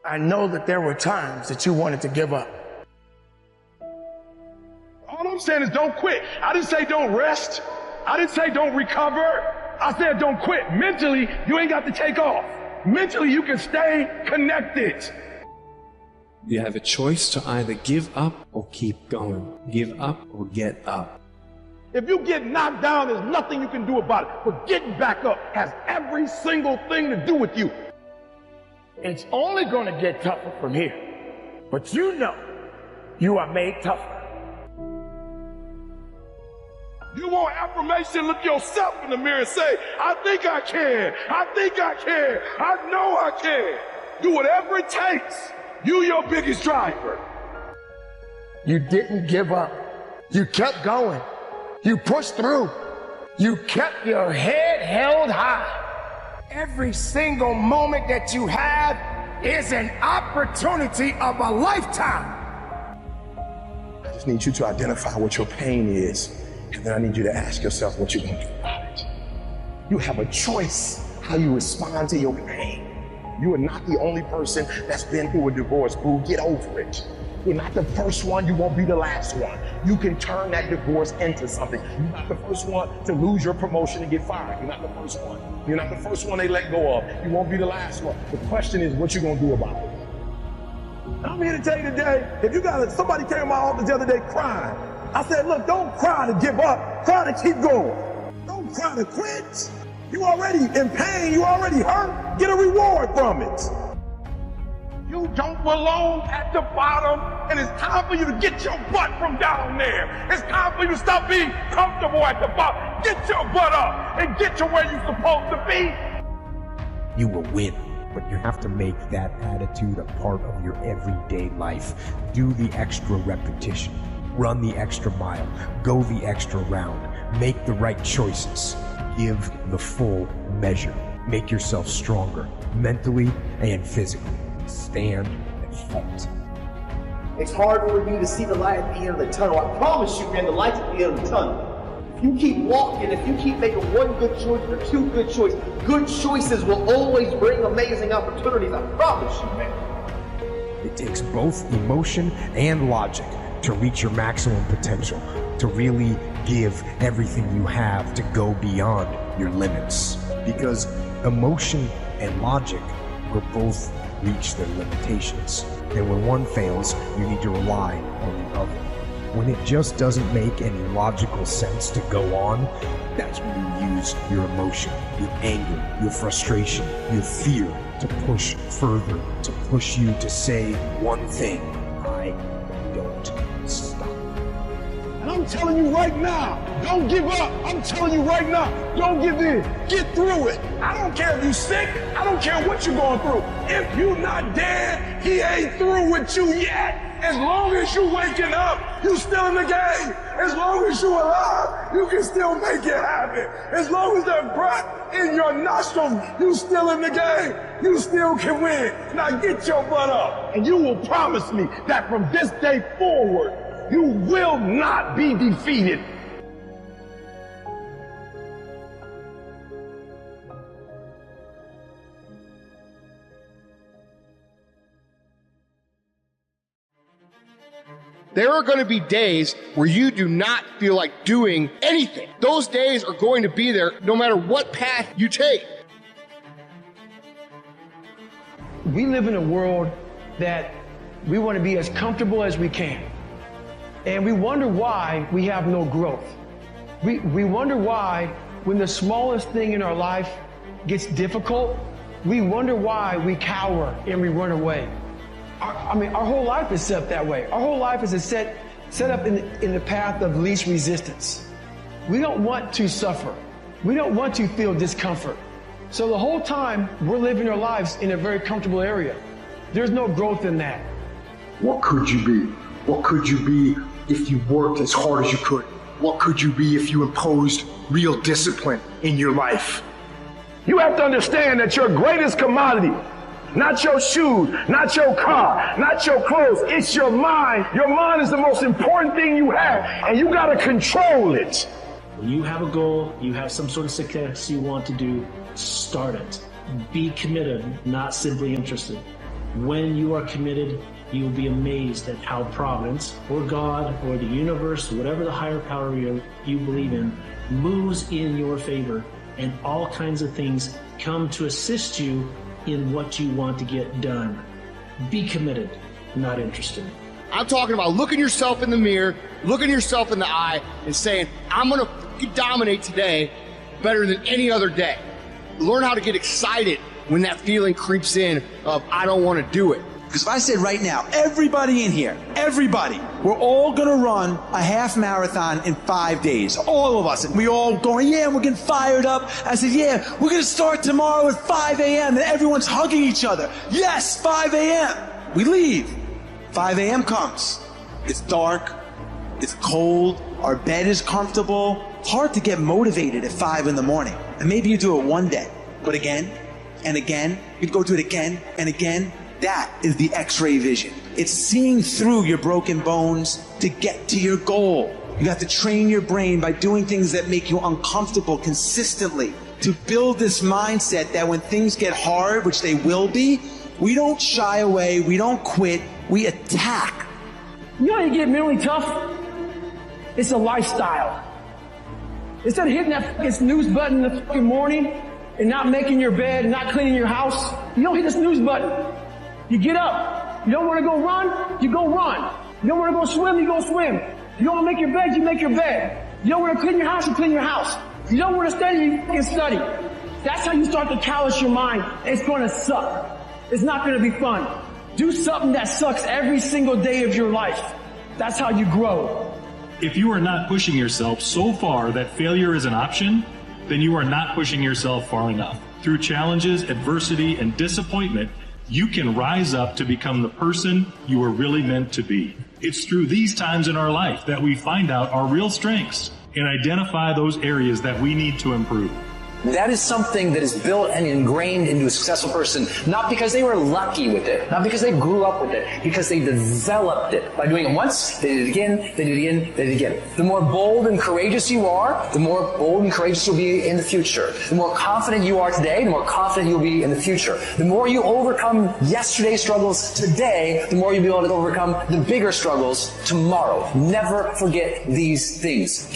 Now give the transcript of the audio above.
I know that there were times that you wanted to give up. All I'm saying is don't quit. I didn't say don't rest. I didn't say don't recover. I said don't quit. Mentally, you ain't got to take off. Mentally, you can stay connected. You have a choice to either give up or keep going. Give up or get up. If you get knocked down, there's nothing you can do about it. But getting back up has every single thing to do with you. It's only going to get tougher from here. But you know you are made tougher. You want affirmation, look yourself in the mirror and say, I think I can. I think I can. I know I can. Do whatever it takes. You your biggest driver. You didn't give up. You kept going. You pushed through. You kept your head held high. Every single moment that you have is an opportunity of a lifetime. I just need you to identify what your pain is. And then I need you to ask yourself what you're going to do about it. You have a choice how you respond to your pain. You are not the only person that's been through a divorce, boo. Get over it. You're not the first one, you won't be the last one. You can turn that divorce into something. You're not the first one to lose your promotion and get fired. You're not the first one. You're not the first one they let go of. You won't be the last one. The question is what you going to do about it. I'm here to tell you today, if you got somebody came to my office the other day crying. I said, look, don't cry to give up. Cry to keep going. Don't cry to quit. You already in pain. You already hurt. Get a reward from it. You don't belong at the bottom, and it's time for you to get your butt from down there. It's time for you to stop being comfortable at the bottom. Get your butt up and get to where you're supposed to be. You will win, but you have to make that attitude a part of your everyday life. Do the extra repetition. Run the extra mile. Go the extra round. Make the right choices. Give the full measure. Make yourself stronger, mentally and physically. Stand and fight. It's hard for you to see the light at the end of the tunnel. I promise you, man, the light's at the end of the tunnel. If you keep walking, if you keep making one good choice or two good choices, good choices will always bring amazing opportunities. I promise you, man. It takes both emotion and logic to reach your maximum potential, to really give everything you have to go beyond your limits. Because emotion and logic will both reach their limitations. And when one fails, you need to rely on the other. When it just doesn't make any logical sense to go on, that's when you use your emotion, your anger, your frustration, your fear to push further, to push you to say one thing: I don't stop. And I'm telling you right now, don't give up. I'm telling you right now, don't give in. Get through it. I don't care if you're sick. I don't care what you're going through. If you're not dead, he ain't through with you yet. As long as you're waking up, you still in the game. As long as you're alive, you can still make it happen. As long as there's breath in your nostrils, you still in the game. You still can win. Now get your butt up, and you will promise me that from this day forward, you will not be defeated. There are going to be days where you do not feel like doing anything. Those days are going to be there no matter what path you take. We live in a world that we want to be as comfortable as we can. And we wonder why we have no growth. We wonder why when the smallest thing in our life gets difficult, we wonder why we cower and we run away. Our whole life is set up that way. Our whole life is set up in the path of least resistance. We don't want to suffer. We don't want to feel discomfort. So the whole time, we're living our lives in a very comfortable area. There's no growth in that. What could you be? What could you be if you worked as hard as you could? What could you be if you imposed real discipline in your life? You have to understand that your greatest commodity, not your shoes, not your car, not your clothes, it's your mind. Your mind is the most important thing you have, and you got to control it. When you have a goal, you have some sort of success you want to do, start it. Be committed, not simply interested. When you are committed, you will be amazed at how Providence or God or the universe, whatever the higher power you believe in, moves in your favor, and all kinds of things come to assist you in what you want to get done. Be committed, not interested. I'm talking about looking yourself in the mirror, looking yourself in the eye, and saying, I'm going to dominate today better than any other day. Learn how to get excited when that feeling creeps in of, I don't want to do it. Because if I said right now, everybody in here, everybody, we're all going to run a half marathon in 5 days. All of us. And we all going, yeah, we're getting fired up. I said, yeah, we're going to start tomorrow at 5 a.m. And everyone's hugging each other. Yes, 5 a.m. We leave. 5 a.m. comes. It's dark. It's cold. Our bed is comfortable. It's hard to get motivated at 5 in the morning. And maybe you do it one day. But again and again, you'd go do it again and again. That is the X-ray vision. It's seeing through your broken bones to get to your goal. You have to train your brain by doing things that make you uncomfortable consistently to build this mindset that when things get hard, which they will be, we don't shy away, we don't quit, we attack. You know how you get mentally tough? It's a lifestyle. Instead of hitting that fucking snooze button in the fucking morning and not making your bed and not cleaning your house, you don't hit the snooze button. You get up. You don't want to go run, you go run. You don't want to go swim, you go swim. You don't want to make your bed, you make your bed. You don't want to clean your house, you clean your house. You don't want to study, you fucking study. That's how you start to callous your mind. It's going to suck. It's not going to be fun. Do something that sucks every single day of your life. That's how you grow. If you are not pushing yourself so far that failure is an option, then you are not pushing yourself far enough. Through challenges, adversity, and disappointment, you can rise up to become the person you are really meant to be. It's through these times in our life that we find out our real strengths and identify those areas that we need to improve. That is something that is built and ingrained into a successful person, not because they were lucky with it, not because they grew up with it, because they developed it. By doing it once, they did it again, they did it again, they did it again. The more bold and courageous you are, the more bold and courageous you'll be in the future. The more confident you are today, the more confident you'll be in the future. The more you overcome yesterday's struggles today, the more you'll be able to overcome the bigger struggles tomorrow. Never forget these things.